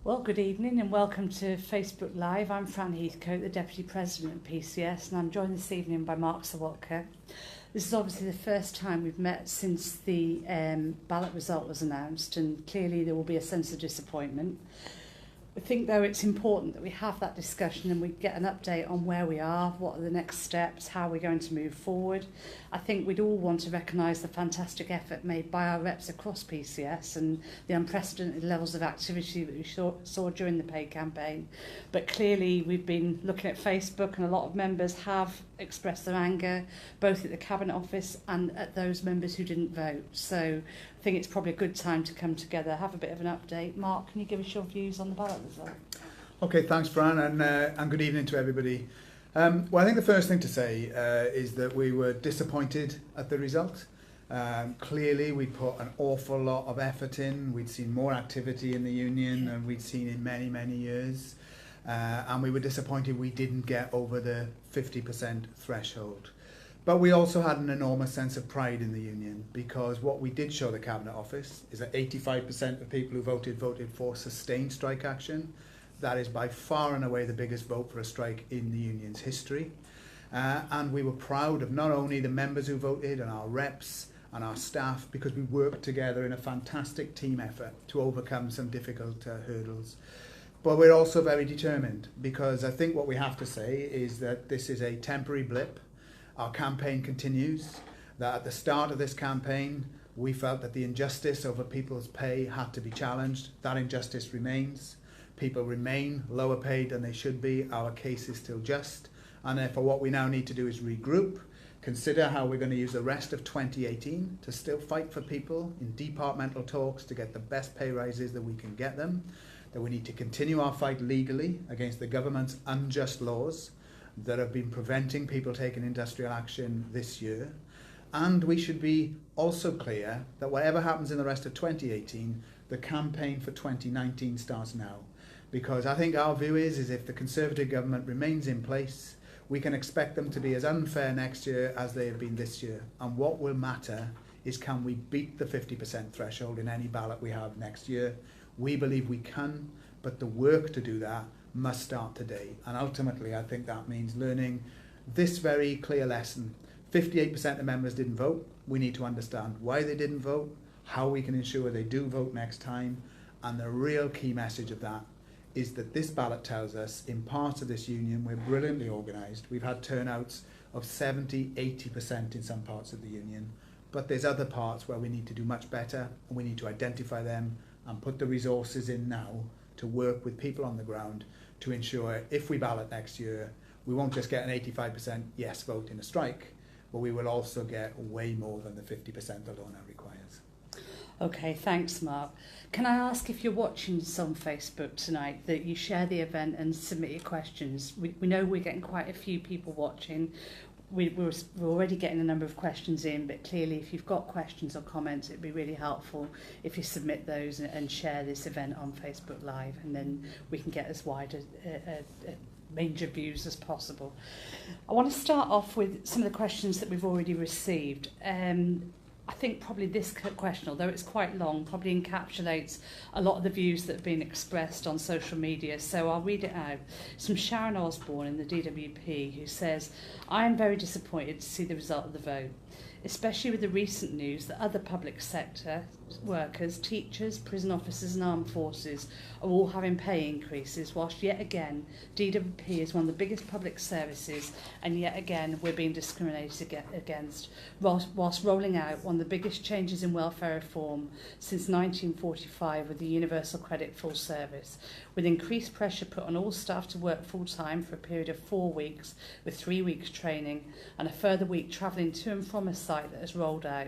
Well, good evening and welcome to Facebook Live. I'm Fran Heathcote, the Deputy President of PCS, and I'm joined this evening by Mark Sawatka. This is obviously the first time we've met since the ballot result was announced, and clearly there will be a sense of disappointment. I think, though, it's important that we have that discussion and we get an update on where we are, what are the next steps, how we're going to move forward. I think we'd all want to recognise the fantastic effort made by our reps across PCS and the unprecedented levels of activity that we saw during the pay campaign. But clearly we've been looking at Facebook, and a lot of members have expressed their anger, both at the Cabinet Office and at those members who didn't vote. So I think it's probably a good time to come together, have a bit of an update. Mark, can you give us your views on the ballot result? Okay, thanks, Fran, and good evening to everybody. Well, I think the first thing to say is that we were disappointed at the result. Clearly, we put an awful lot of effort in. We'd seen more activity in the union than we'd seen in many, many years. And we were disappointed we didn't get over the 50% threshold. But we also had an enormous sense of pride in the union, because what we did show the Cabinet Office is that 85% of people who voted for sustained strike action. That is by far and away the biggest vote for a strike in the union's history. And we were proud of not only the members who voted and our reps and our staff, because we worked together in a fantastic team effort to overcome some difficult hurdles. But we're also very determined, because I think what we have to say is that this is a temporary blip. Our campaign continues, that at the start of this campaign, we felt that the injustice over people's pay had to be challenged. That injustice remains. People remain lower paid than they should be. Our case is still just. And therefore what we now need to do is regroup, consider how we're going to use the rest of 2018 to still fight for people in departmental talks to get the best pay rises that we can get them. That we need to continue our fight legally against the government's unjust laws that have been preventing people taking industrial action this year. And we should be also clear that whatever happens in the rest of 2018, the campaign for 2019 starts now. Because I think our view is if the Conservative government remains in place, we can expect them to be as unfair next year as they have been this year. And what will matter is, can we beat the 50% threshold in any ballot we have next year? We believe we can, but the work to do that must start today. And ultimately, I think that means learning this very clear lesson. 58% of members didn't vote. We need to understand why they didn't vote, how we can ensure they do vote next time. And the real key message of that is that this ballot tells us in parts of this union we're brilliantly organised. We've had turnouts of 70, 80% in some parts of the union. But there's other parts where we need to do much better, and we need to identify them and put the resources in now to work with people on the ground to ensure if we ballot next year, we won't just get an 85% yes vote in a strike, but we will also get way more than the 50% the law now requires. Okay, thanks, Mark. Can I ask, if you're watching this on Facebook tonight, that you share the event and submit your questions? We know we're getting quite a few people watching. We're already getting a number of questions in, but clearly if you've got questions or comments, it'd be really helpful if you submit those and share this event on Facebook Live, and then we can get as wide a range of views as possible. I want to start off with some of the questions that we've already received. I think probably this question, although it's quite long, probably encapsulates a lot of the views that have been expressed on social media. So I'll read it out. It's from Sharon Osborne in the DWP, who says, "I am very disappointed to see the result of the vote, especially with the recent news that other public sector workers, teachers, prison officers and armed forces are all having pay increases, whilst yet again DWP is one of the biggest public services, and yet again we're being discriminated against, whilst rolling out one of the biggest changes in welfare reform since 1945 with the Universal Credit Full Service, with increased pressure put on all staff to work full-time for a period of 4 weeks with 3 weeks training and a further week travelling to and from a site that has rolled out.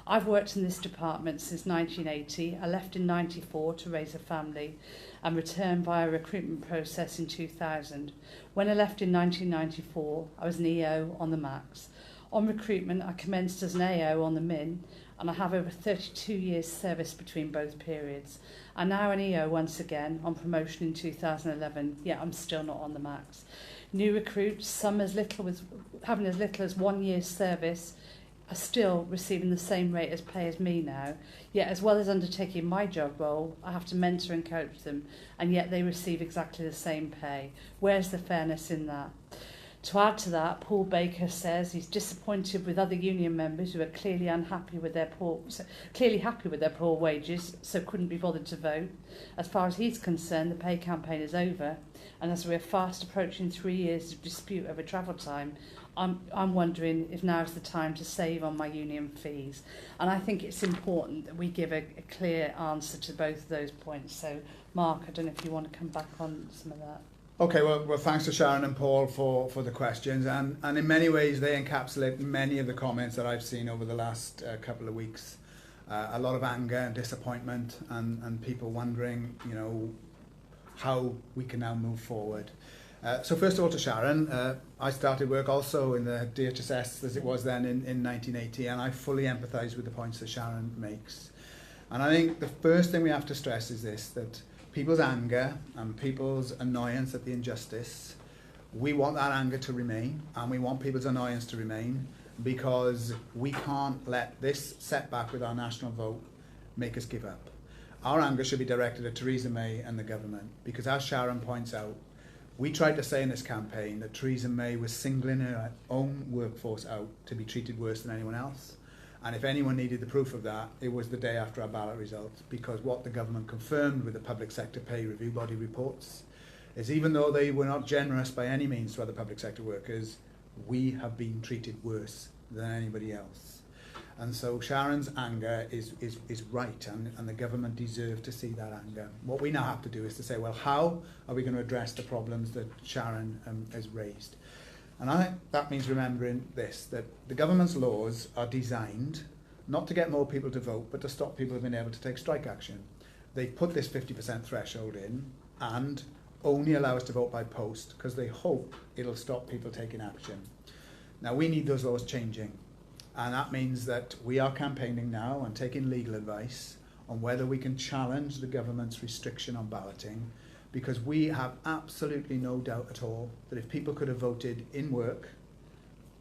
I've worked in this department since 1980. I left in 94 to raise a family and returned via a recruitment process in 2000. When I left in 1994, I was an EO on the max. On recruitment, I commenced as an AO on the min, and I have over 32 years service between both periods. I'm now an EO once again on promotion in 2011, yet I'm still not on the max. New recruits, some having as little as 1 year's service, are still receiving the same rate of pay as me now, yet as well as undertaking my job role, I have to mentor and coach them, and yet they receive exactly the same pay. Where's the fairness in that? To add to that, Paul Baker says he's disappointed with other union members who are clearly happy with their poor wages, so couldn't be bothered to vote. As far as he's concerned, the pay campaign is over, and as we're fast approaching 3 years of dispute over travel time, I'm wondering if now's the time to save on my union fees. And I think it's important that we give a clear answer to both of those points. So, Mark, I don't know if you want to come back on some of that. Okay, well, thanks to Sharon and Paul for the questions, and in many ways they encapsulate many of the comments that I've seen over the last couple of weeks. A lot of anger and disappointment, and people wondering, how we can now move forward. So first of all, to Sharon, I started work also in the DHSS as it was then in 1980, and I fully empathise with the points that Sharon makes. And I think the first thing we have to stress is this, that people's anger and people's annoyance at the injustice, we want that anger to remain, and we want people's annoyance to remain, because we can't let this setback with our national vote make us give up. Our anger should be directed at Theresa May and the government, because as Sharon points out, we tried to say in this campaign that Theresa May was singling her own workforce out to be treated worse than anyone else. And if anyone needed the proof of that, it was the day after our ballot results, because what the government confirmed with the public sector pay review body reports is, even though they were not generous by any means to other public sector workers, we have been treated worse than anybody else. And so Sharon's anger is right, and the government deserve to see that anger. What we now have to do is to say, well, how are we going to address the problems that Sharon has raised? And I think that means remembering this, that the government's laws are designed not to get more people to vote, but to stop people from being able to take strike action. They put this 50% threshold in and only allow us to vote by post because they hope it'll stop people taking action. Now, we need those laws changing. And that means that we are campaigning now and taking legal advice on whether we can challenge the government's restriction on balloting, because we have absolutely no doubt at all that if people could have voted in work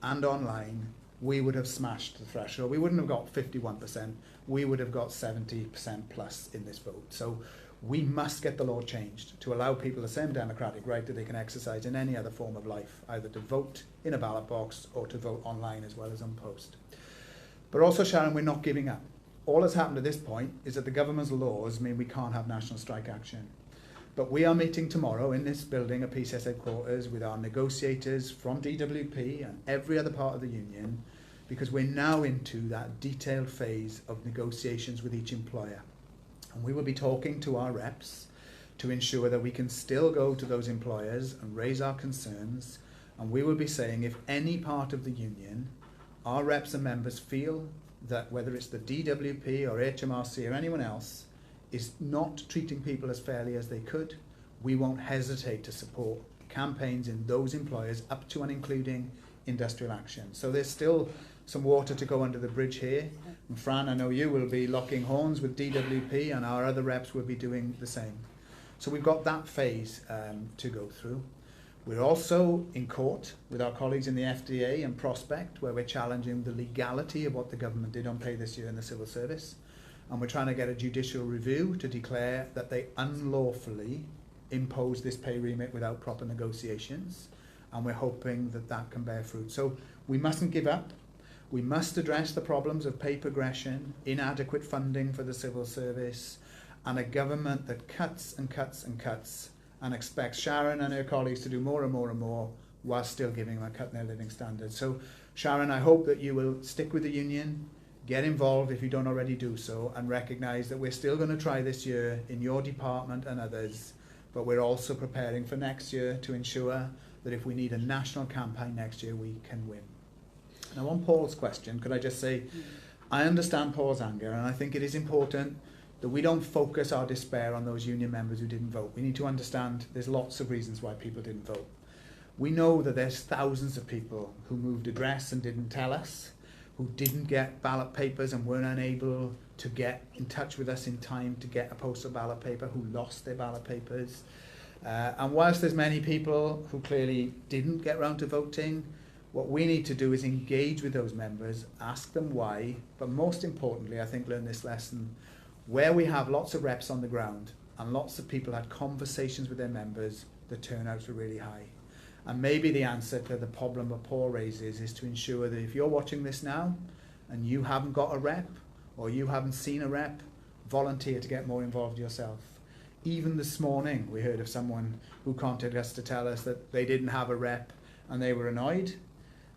and online, we would have smashed the threshold. We wouldn't have got 51%, we would have got 70% plus in this vote. So we must get the law changed to allow people the same democratic right that they can exercise in any other form of life, either to vote in a ballot box or to vote online as well as on post. But also, Sharon, we're not giving up. All that's happened at this point is that the government's laws mean we can't have national strike action. But we are meeting tomorrow in this building at PCS headquarters with our negotiators from DWP and every other part of the union, because we're now into that detailed phase of negotiations with each employer. And we will be talking to our reps to ensure that we can still go to those employers and raise our concerns. And we will be saying, if any part of the union, our reps and members feel that whether it's the DWP or HMRC or anyone else is not treating people as fairly as they could, we won't hesitate to support campaigns in those employers up to and including industrial action. So there's still some water to go under the bridge here. And Fran, I know you will be locking horns with DWP, and our other reps will be doing the same. So we've got that phase to go through. We're also in court with our colleagues in the FDA and Prospect, where we're challenging the legality of what the government did on pay this year in the civil service. And we're trying to get a judicial review to declare that they unlawfully imposed this pay remit without proper negotiations. And we're hoping that that can bear fruit. So we mustn't give up. We must address the problems of pay progression, inadequate funding for the civil service, and a government that cuts and cuts and cuts and expects Sharon and her colleagues to do more and more and more while still giving them a cut in their living standards. So Sharon, I hope that you will stick with the union, get involved if you don't already do so, and recognise that we're still going to try this year in your department and others, but we're also preparing for next year to ensure that if we need a national campaign next year, we can win. Now, on Paul's question, could I just say, I understand Paul's anger, and I think it is important that we don't focus our despair on those union members who didn't vote. We need to understand there's lots of reasons why people didn't vote. We know that there's thousands of people who moved address and didn't tell us, who didn't get ballot papers and weren't unable to get in touch with us in time to get a postal ballot paper, who lost their ballot papers. And whilst there's many people who clearly didn't get round to voting, What we need to do is engage with those members, ask them why, but most importantly, I think, learn this lesson. Where we have lots of reps on the ground and lots of people had conversations with their members, the turnouts were really high. And maybe the answer to the problem that Paul raises is to ensure that if you're watching this now and you haven't got a rep or you haven't seen a rep, volunteer to get more involved yourself. Even this morning, we heard of someone who contacted us to tell us that they didn't have a rep and they were annoyed.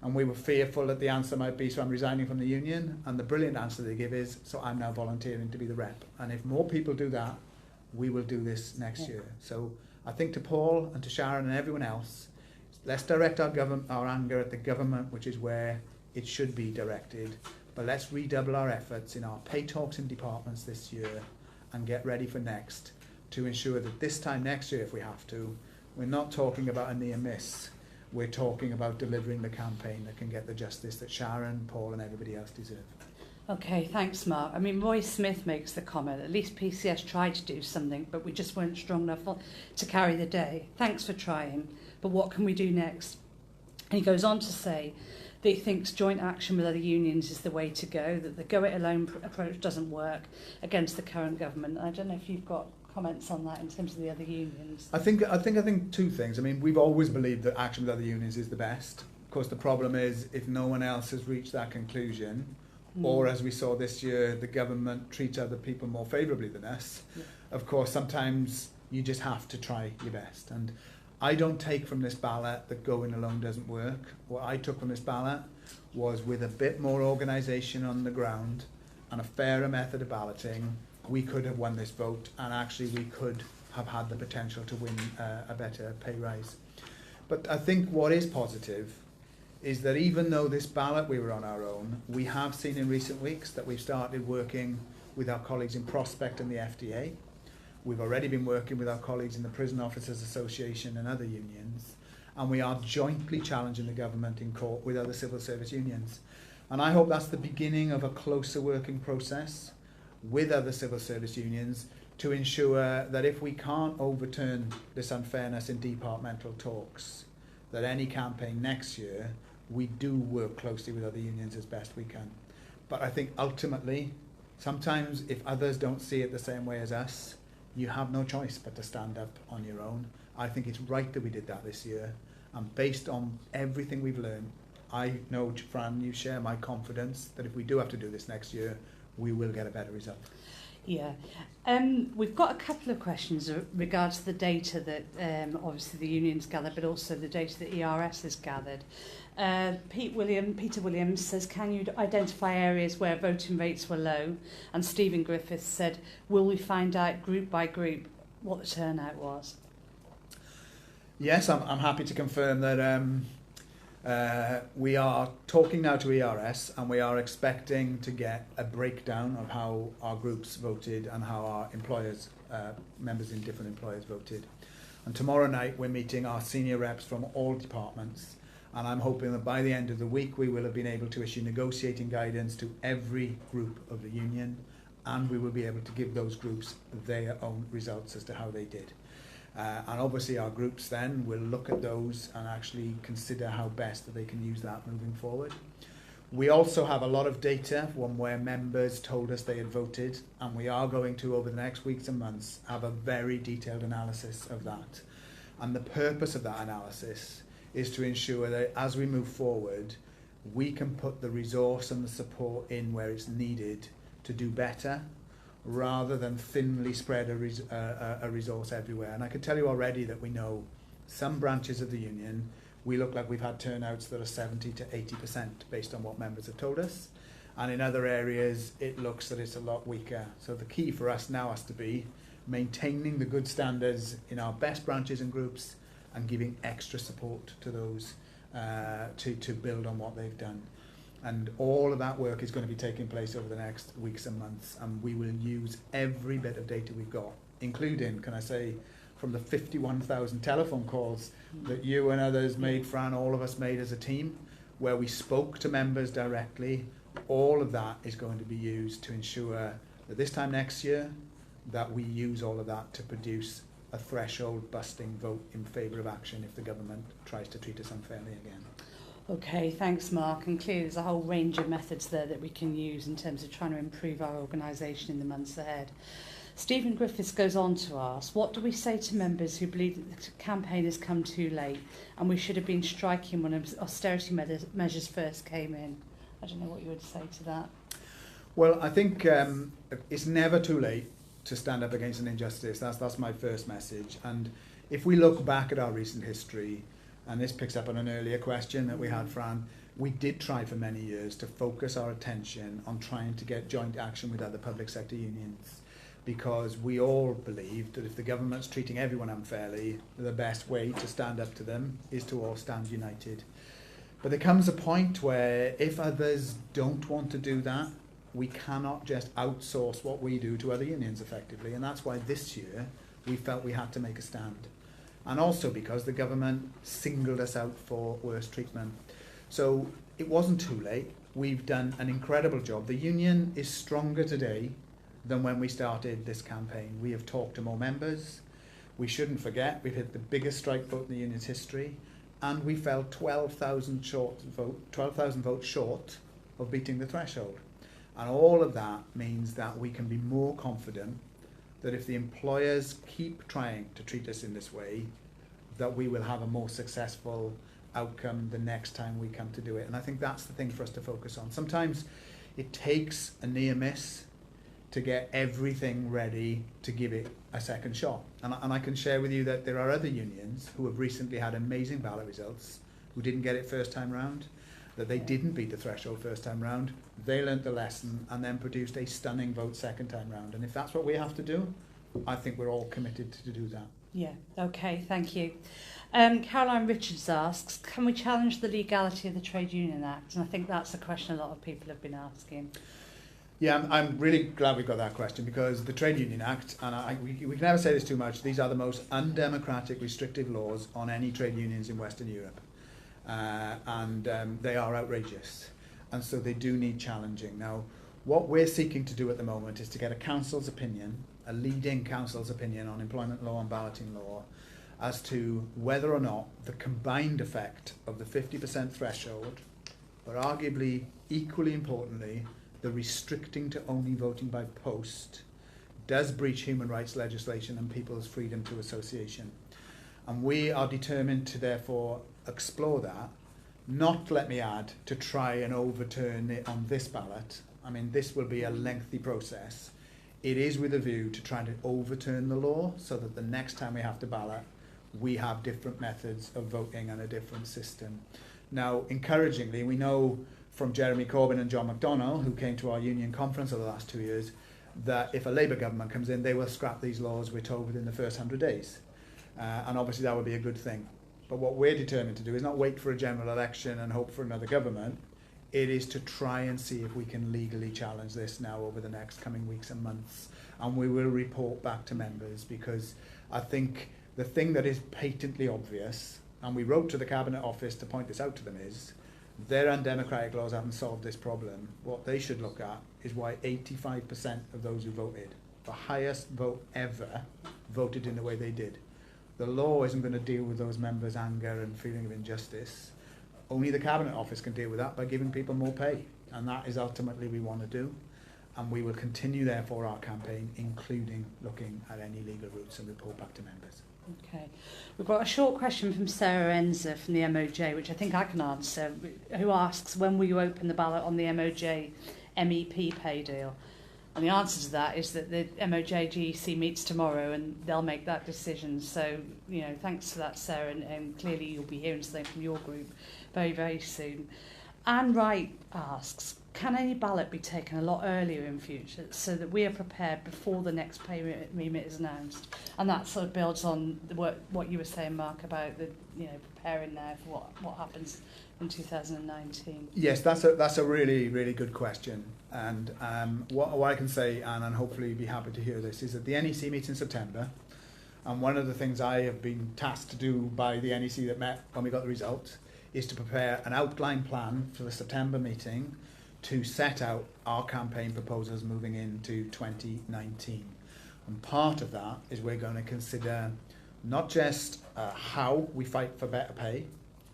And we were fearful that the answer might be, so I'm resigning from the union. And the brilliant answer they give is, so I'm now volunteering to be the rep. And if more people do that, we will do this next year. So I think to Paul and to Sharon and everyone else, let's direct our anger at the government, which is where it should be directed. But let's redouble our efforts in our pay talks in departments this year and get ready for next to ensure that this time next year, if we have to, we're not talking about a near miss. We're talking about delivering the campaign that can get the justice that Sharon, Paul and everybody else deserve. Okay, thanks, Mark. I mean, Roy Smith makes the comment, at least PCS tried to do something, but we just weren't strong enough to carry the day. Thanks for trying, but what can we do next? And he goes on to say that he thinks joint action with other unions is the way to go, that the go-it-alone approach doesn't work against the current government. I don't know if you've got comments on that in terms of the other unions. I think two things. I mean, we've always believed that action with other unions is the best. Of course, the problem is if no one else has reached that conclusion, or as we saw this year, the government treats other people more favourably than us. Yeah. Of course, sometimes you just have to try your best. And I don't take from this ballot that going alone doesn't work. What I took from this ballot was with a bit more organisation on the ground and a fairer method of balloting, we could have won this vote, and actually we could have had the potential to win a better pay rise. But I think what is positive is that even though this ballot we were on our own, we have seen in recent weeks that we've started working with our colleagues in Prospect and the FDA. We've already been working with our colleagues in the Prison Officers Association and other unions, and we are jointly challenging the government in court with other civil service unions. And I hope that's the beginning of a closer working process with other civil service unions to ensure that if we can't overturn this unfairness in departmental talks, that any campaign next year, we do work closely with other unions as best we can. But I think ultimately, sometimes if others don't see it the same way as us, you have no choice but to stand up on your own. I think it's right that we did that this year. And based on everything we've learned, I know, Fran, you share my confidence that if we do have to do this next year, we will get a better result. Yeah. We've got a couple of questions regards to the data that obviously the unions gathered, but also the data that ERS has gathered. Peter Williams says, can you identify areas where voting rates were low? And Stephen Griffiths said, will we find out group by group what the turnout was? Yes, I'm happy to confirm that we are talking now to ERS and we are expecting to get a breakdown of how our groups voted and how our employers, members in different employers voted. And tomorrow night we're meeting our senior reps from all departments, and I'm hoping that by the end of the week we will have been able to issue negotiating guidance to every group of the union, and we will be able to give those groups their own results as to how they did. And obviously our groups then will look at those and actually consider how best that they can use that moving forward. We also have a lot of data from where members told us they had voted, and we are going to, over the next weeks and months, have a very detailed analysis of that. And the purpose of that analysis is to ensure that as we move forward, we can put the resource and the support in where it's needed to do better, rather than thinly spread a resource everywhere. And I can tell you already that we know some branches of the union, we look like we've had turnouts that are 70 to 80% based on what members have told us. And in other areas, it looks that it's a lot weaker. So the key for us now has to be maintaining the good standards in our best branches and groups and giving extra support to those to build on what they've done. And all of that work is going to be taking place over the next weeks and months, and we will use every bit of data we've got, including, can I say, from the 51,000 telephone calls that you and others made, Fran, all of us made as a team, where we spoke to members directly. All of that is going to be used to ensure that this time next year, that we use all of that to produce a threshold busting vote in favour of action if the government tries to treat us unfairly again. Okay, thanks Mark. And clearly there's a whole range of methods there that we can use in terms of trying to improve our organisation in the months ahead. Stephen Griffiths goes on to ask, what do we say to members who believe that the campaign has come too late and we should have been striking when austerity measures first came in? I don't know what you would say to that. Well, I think it's never too late to stand up against an injustice. That's my first message. And if we look back at our recent history, and this picks up on an earlier question that we had, Fran, we did try for many years to focus our attention on trying to get joint action with other public sector unions, because we all believe that if the government's treating everyone unfairly, the best way to stand up to them is to all stand united. But there comes a point where if others don't want to do that, we cannot just outsource what we do to other unions effectively. And that's why this year we felt we had to make a stand. And also because the government singled us out for worse treatment. So it wasn't too late. We've done an incredible job. The union is stronger today than when we started this campaign. We have talked to more members. We shouldn't forget we've hit the biggest strike vote in the union's history, and we fell 12,000 votes short of beating the threshold. And all of that means that we can be more confident that if the employers keep trying to treat us in this way, that we will have a more successful outcome the next time we come to do it. And I think that's the thing for us to focus on. Sometimes it takes a near miss to get everything ready to give it a second shot. And I can share with you that there are other unions who have recently had amazing ballot results, who didn't get it first time round, that they didn't beat the threshold first time round. They learnt the lesson and then produced a stunning vote second time round. And if that's what we have to do, I think we're all committed to do that. Yeah, okay, thank you. Caroline Richards asks, can we challenge the legality of the Trade Union Act? And I think that's a question a lot of people have been asking. Yeah, I'm really glad we got that question, because the Trade Union Act, and we can never say this too much, these are the most undemocratic, restrictive laws on any trade unions in Western Europe. And they are outrageous. And so they do need challenging. Now, what we're seeking to do at the moment is to get a council's opinion, a leading council's opinion on employment law and balloting law, as to whether or not the combined effect of the 50% threshold, but arguably equally importantly, the restricting to only voting by post, does breach human rights legislation and people's freedom to association. And we are determined to therefore explore that, not, let me add, to try and overturn it on this ballot. I mean, this will be a lengthy process. It is with a view to trying to overturn the law so that the next time we have to ballot, we have different methods of voting and a different system. Now, encouragingly, we know from Jeremy Corbyn and John McDonnell, who came to our union conference over the last 2 years, that if a Labour government comes in, they will scrap these laws, we're told, within the first 100 days. And obviously that would be a good thing. But what we're determined to do is not wait for a general election and hope for another government. It is to try and see if we can legally challenge this now over the next coming weeks and months. And we will report back to members, because I think the thing that is patently obvious, and we wrote to the Cabinet Office to point this out to them, is their undemocratic laws haven't solved this problem. What they should look at is why 85% of those who voted, the highest vote ever, voted in the way they did. The law isn't going to deal with those members' anger and feeling of injustice. Only the Cabinet Office can deal with that by giving people more pay. And that is ultimately what we want to do. And we will continue, therefore, our campaign, including looking at any legal routes, and report back to members. Okay. We've got a short question from Sarah Enzer from the MOJ, which I think I can answer, who asks, when will you open the ballot on the MOJ MEP pay deal? And the answer to that is that the MOJ GEC meets tomorrow and they'll make that decision. So, you know, thanks for that, Sarah, and clearly you'll be hearing something from your group very, very soon. Anne Wright asks, can any ballot be taken a lot earlier in future so that we are prepared before the next pay remit is announced? And that sort of builds on the what you were saying, Mark, about the preparing there for what happens in 2019. Yes, that's a really, really good question. And what I can say, Anne, and hopefully you'll be happy to hear this, is that the NEC meets in September. And one of the things I have been tasked to do by the NEC that met when we got the results is to prepare an outline plan for the September meeting to set out our campaign proposals moving into 2019. And part of that is we're going to consider not just how we fight for better pay,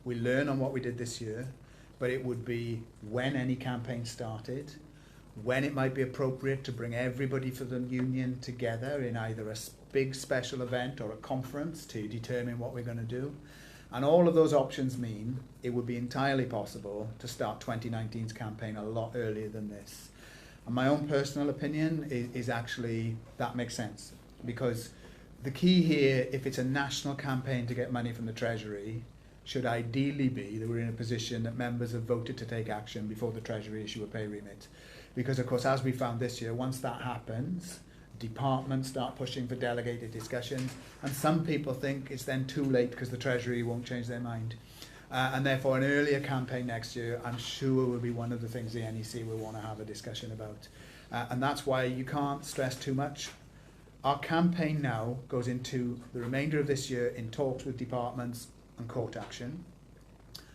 we learn on what we did this year, but it would be when any campaign started, when it might be appropriate to bring everybody for the union together in either a big special event or a conference to determine what we're going to do. And all of those options mean it would be entirely possible to start 2019's campaign a lot earlier than this. And my own personal opinion is actually that makes sense, because the key here, if it's a national campaign to get money from the Treasury, should ideally be that we're in a position that members have voted to take action before the Treasury issue a pay remit. Because of course, as we found this year, once that happens, departments start pushing for delegated discussions, and some people think it's then too late because the Treasury won't change their mind. And therefore an earlier campaign next year, I'm sure, will be one of the things the NEC will want to have a discussion about. And that's why you can't stress too much. Our campaign now goes into the remainder of this year in talks with departments and court action.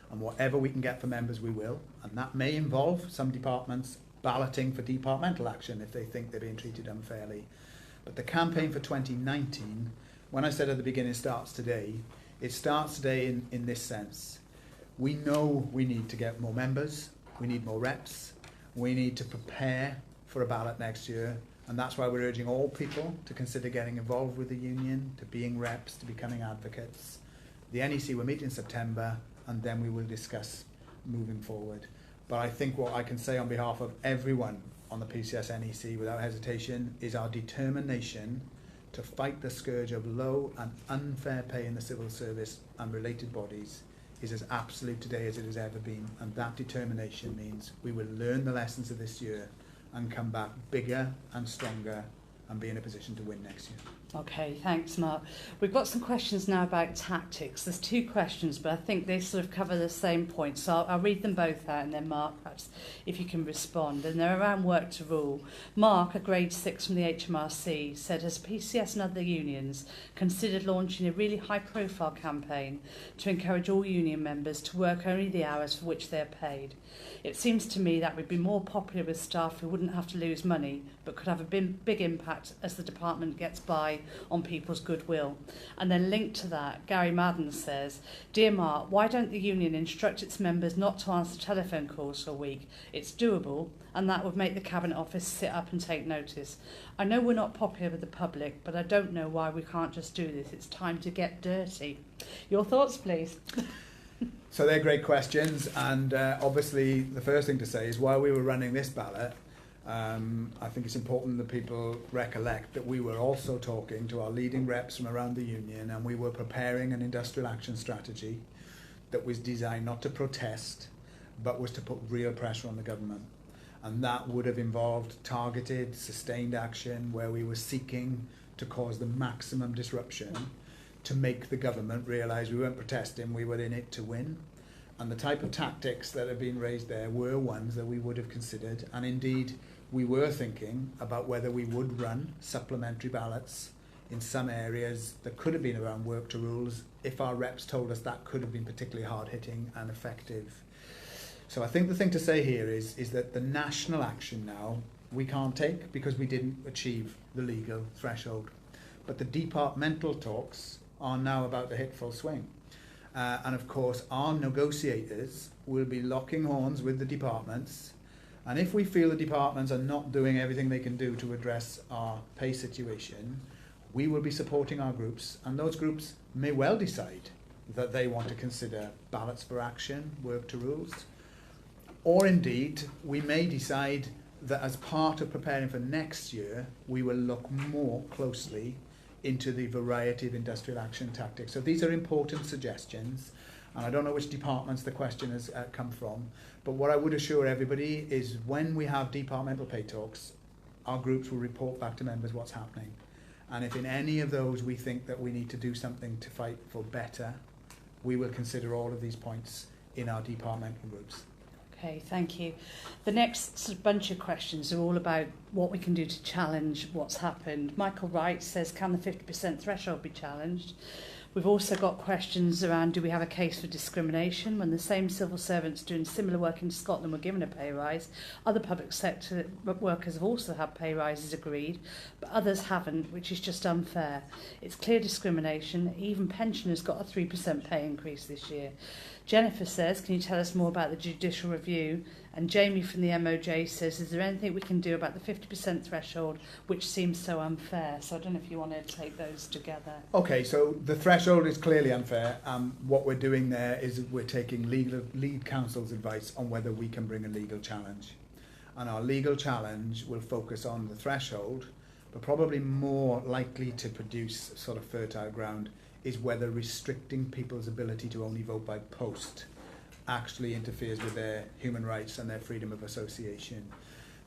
And whatever we can get for members, we will. And that may involve some departments balloting for departmental action if they think they're being treated unfairly. But the campaign for 2019, when I said at the beginning, starts today, it starts today in this sense. We know we need to get more members, we need more reps, we need to prepare for a ballot next year, and that's why we're urging all people to consider getting involved with the union, to being reps, to becoming advocates. The NEC will meet in September, and then we will discuss moving forward. But I think what I can say on behalf of everyone on the PCS NEC without hesitation is our determination to fight the scourge of low and unfair pay in the civil service and related bodies is as absolute today as it has ever been, and that determination means we will learn the lessons of this year and come back bigger and stronger and be in a position to win next year. Okay, thanks, Mark. We've got some questions now about tactics. There's two questions, but I think they sort of cover the same point. So I'll read them both out, and then Mark, perhaps, if you can respond. And they're around work to rule. Mark, a grade 6 from the HMRC, said, has PCS and other unions considered launching a really high-profile campaign to encourage all union members to work only the hours for which they're paid? It seems to me that would be more popular with staff who wouldn't have to lose money, but could have a big impact as the department gets by on people's goodwill. And then linked to that, Gary Madden says, Dear Mark, why don't the union instruct its members not to answer telephone calls for a week? It's doable, and that would make the Cabinet Office sit up and take notice. I know we're not popular with the public, but I don't know why we can't just do this. It's time to get dirty. Your thoughts, please. So they're great questions, and obviously the first thing to say is while we were running this ballot, I think it's important that people recollect that we were also talking to our leading reps from around the union, and we were preparing an industrial action strategy that was designed not to protest, but was to put real pressure on the government. And that would have involved targeted, sustained action where we were seeking to cause the maximum disruption to make the government realise we weren't protesting, we were in it to win. And the type of tactics that have been raised there were ones that we would have considered, and indeed we were thinking about whether we would run supplementary ballots in some areas that could have been around work to rules if our reps told us that could have been particularly hard-hitting and effective. So I think the thing to say here is that the national action now we can't take because we didn't achieve the legal threshold. But the departmental talks are now about to hit full swing. And of course, our negotiators will be locking horns with the departments. And if we feel the departments are not doing everything they can do to address our pay situation, we will be supporting our groups. And those groups may well decide that they want to consider ballots for action, work to rules. Or indeed, we may decide that as part of preparing for next year, we will look more closely into the variety of industrial action tactics. So these are important suggestions, and I don't know which departments the question has come from, but what I would assure everybody is when we have departmental pay talks, our groups will report back to members what's happening. And if in any of those we think that we need to do something to fight for better, we will consider all of these points in our departmental groups. Okay, thank you. The next sort of bunch of questions are all about what we can do to challenge what's happened. Michael Wright says, can the 50% threshold be challenged? We've also got questions around, do we have a case for discrimination when the same civil servants doing similar work in Scotland were given a pay rise? Other public sector workers have also had pay rises agreed, but others haven't, which is just unfair. It's clear discrimination. Even pensioners got a 3% pay increase this year. Jennifer says, can you tell us more about the judicial review? And Jamie from the MOJ says, is there anything we can do about the 50% threshold, which seems so unfair? So I don't know if you want to take those together. Okay, so the threshold is clearly unfair. What we're doing there is we're taking lead counsel's advice on whether we can bring a legal challenge. And our legal challenge will focus on the threshold, but probably more likely to produce sort of fertile ground is whether restricting people's ability to only vote by post actually interferes with their human rights and their freedom of association.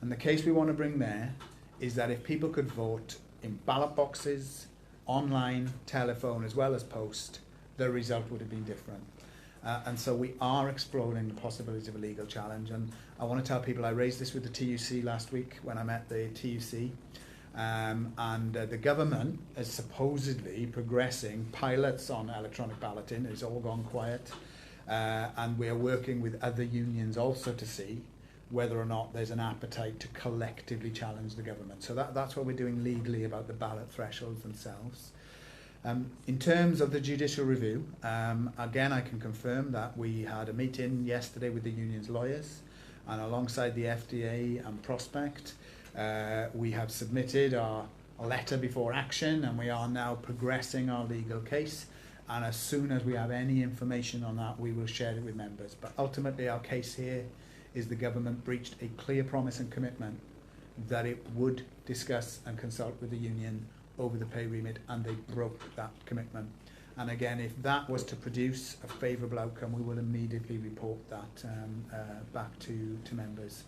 And the case we want to bring there is that if people could vote in ballot boxes, online, telephone, as well as post, the result would have been different. And so we are exploring the possibilities of a legal challenge. And I want to tell people I raised this with the TUC last week when I met the TUC. The government is supposedly progressing pilots on electronic balloting. It's all gone quiet. And we are working with other unions also to see whether or not there's an appetite to collectively challenge the government. So that's what we're doing legally about the ballot thresholds themselves. In terms of the judicial review, again, I can confirm that we had a meeting yesterday with the union's lawyers, and alongside the FDA and Prospect, we have submitted our letter before action, and we are now progressing our legal case. And as soon as we have any information on that, we will share it with members. But ultimately, our case here is the government breached a clear promise and commitment that it would discuss and consult with the union over the pay remit, and they broke that commitment. And again, if that was to produce a favourable outcome, we will immediately report that back to members.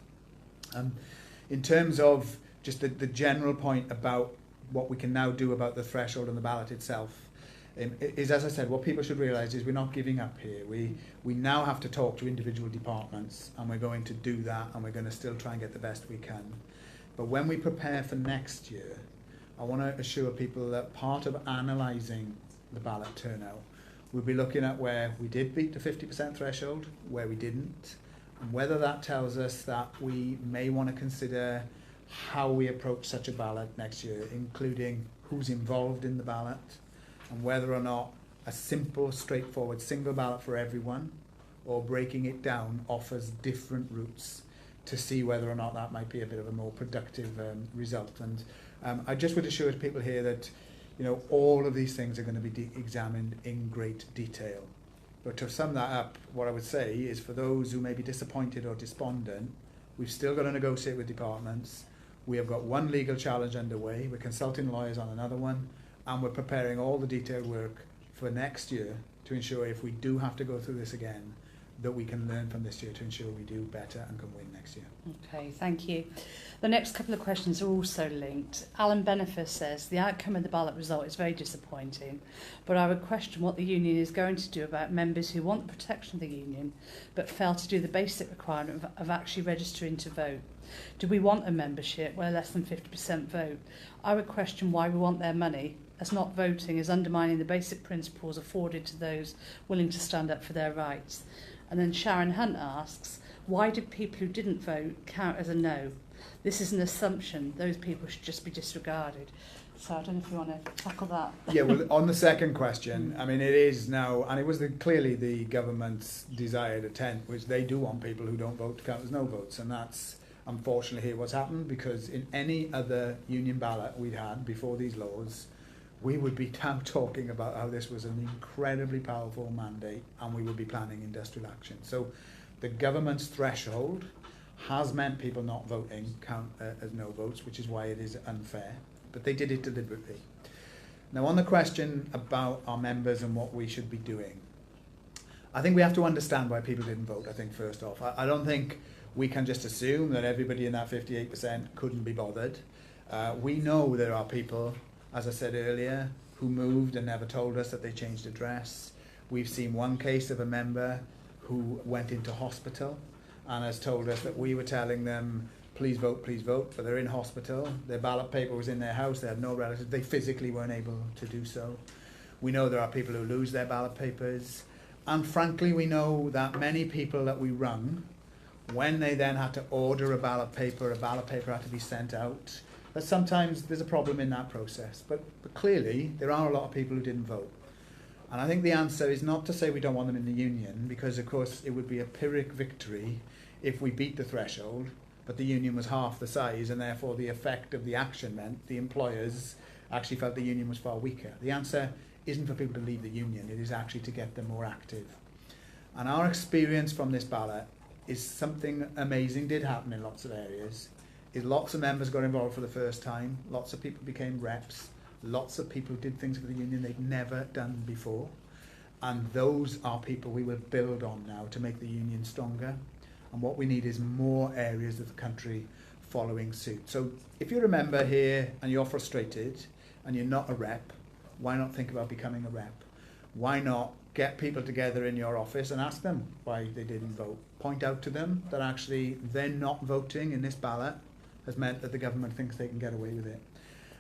In terms of just the general point about what we can now do about the threshold and the ballot itself, is, as I said, what people should realise is we're not giving up here. We now have to talk to individual departments, and we're going to do that, and we're going to still try and get the best we can. But when we prepare for next year, I want to assure people that part of analysing the ballot turnout, we'll be looking at where we did beat the 50% threshold, where we didn't, and whether that tells us that we may want to consider how we approach such a ballot next year, including who's involved in the ballot, and whether or not a simple, straightforward single ballot for everyone or breaking it down offers different routes to see whether or not that might be a bit of a more productive result. And I just would assure people here that, you know, all of these things are going to be examined in great detail. But to sum that up, what I would say is for those who may be disappointed or despondent, we've still got to negotiate with departments. We have got one legal challenge underway. We're consulting lawyers on another one. And we're preparing all the detailed work for next year to ensure if we do have to go through this again, that we can learn from this year to ensure we do better and can win next year. Okay, thank you. The next couple of questions are also linked. Alan Benefer says, the outcome of the ballot result is very disappointing, but I would question what the union is going to do about members who want the protection of the union, but fail to do the basic requirement of actually registering to vote. Do we want a membership where less than 50% vote? I would question why we want their money, as not voting is undermining the basic principles afforded to those willing to stand up for their rights. And then Sharon Hunt asks, why did people who didn't vote count as a no? This is an assumption. Those people should just be disregarded. So I don't know if you want to tackle that. Yeah, well, on the second question, I mean, it is now, and it was clearly the government's desired intent, which they do want people who don't vote to count as no votes. And that's unfortunately here what's happened, because in any other union ballot we'd had before these laws, we would be now talking about how this was an incredibly powerful mandate and we would be planning industrial action. So the government's threshold has meant people not voting count as no votes, which is why it is unfair, but they did it deliberately. Now, on the question about our members and what we should be doing, I think we have to understand why people didn't vote, I think, first off. I don't think we can just assume that everybody in that 58% couldn't be bothered. We know there are people, as I said earlier, who moved and never told us that they changed address. We've seen one case of a member who went into hospital and has told us that we were telling them, please vote, but they're in hospital. Their ballot paper was in their house. They had no relatives. They physically weren't able to do so. We know there are people who lose their ballot papers. And frankly, we know that many people that we rung, when they then had to order a ballot paper had to be sent out, that sometimes there's a problem in that process. But clearly, there are a lot of people who didn't vote. And I think the answer is not to say we don't want them in the union, because of course it would be a Pyrrhic victory if we beat the threshold, but the union was half the size, and therefore the effect of the action meant the employers actually felt the union was far weaker. The answer isn't for people to leave the union, it is actually to get them more active. And our experience from this ballot is something amazing did happen in lots of areas. Is lots of members got involved for the first time, lots of people became reps, lots of people did things for the union they'd never done before. And those are people we will build on now to make the union stronger. And what we need is more areas of the country following suit. So if you're a member here and you're frustrated and you're not a rep, why not think about becoming a rep? Why not get people together in your office and ask them why they didn't vote? Point out to them that actually they're not voting in this ballot has meant that the government thinks they can get away with it.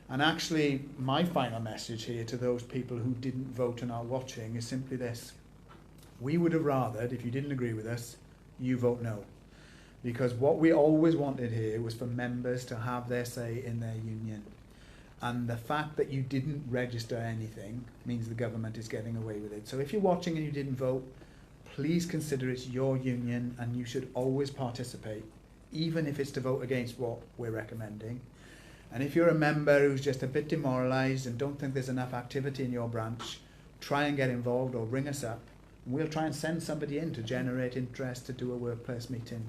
And actually, my final message here to those people who didn't vote and are watching is simply this. We would have rathered, if you didn't agree with us, you vote no. Because what we always wanted here was for members to have their say in their union. And the fact that you didn't register anything means the government is getting away with it. So if you're watching and you didn't vote, please consider it's your union and you should always participate, even if it's to vote against what we're recommending. And if you're a member who's just a bit demoralised and don't think there's enough activity in your branch, try and get involved or ring us up. We'll try and send somebody in to generate interest to do a workplace meeting.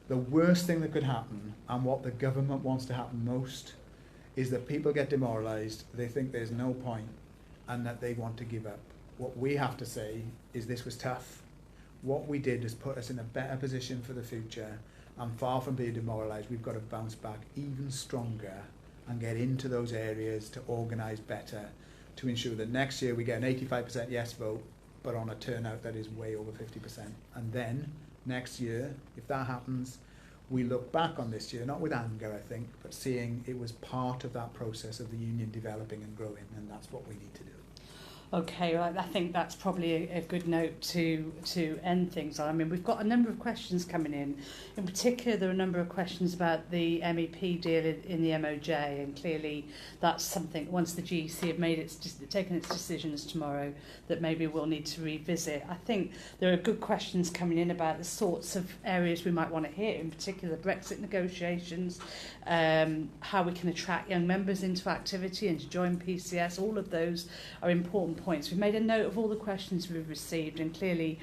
The worst thing that could happen, and what the government wants to happen most, is that people get demoralised, they think there's no point, and that they want to give up. What we have to say is this was tough. What we did is put us in a better position for the future, and far from being demoralised, we've got to bounce back even stronger and get into those areas to organise better to ensure that next year we get an 85% yes vote, but on a turnout that is way over 50%. And then next year, if that happens, we look back on this year, not with anger, I think, but seeing it was part of that process of the union developing and growing, and that's what we need to do. Okay, well, I think that's probably a good note to end things on. I mean, we've got a number of questions coming in. In particular, there are a number of questions about the MEP deal in the MOJ, and clearly that's something, once the GEC have taken its decisions tomorrow, that maybe we'll need to revisit. I think there are good questions coming in about the sorts of areas we might want to hit, in particular Brexit negotiations, how we can attract young members into activity and to join PCS. All of those are important points. We've made a note of all the questions we've received, and clearly,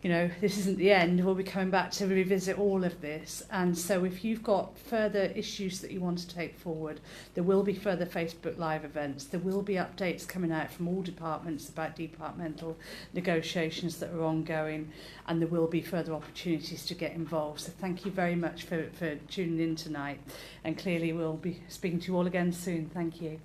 you know, this isn't the end. We'll be coming back to revisit all of this. And so if you've got further issues that you want to take forward, there will be further Facebook Live events. There will be updates coming out from all departments about departmental negotiations that are ongoing, and there will be further opportunities to get involved. So thank you very much for tuning in tonight, and clearly we'll be speaking to you all again soon. Thank you.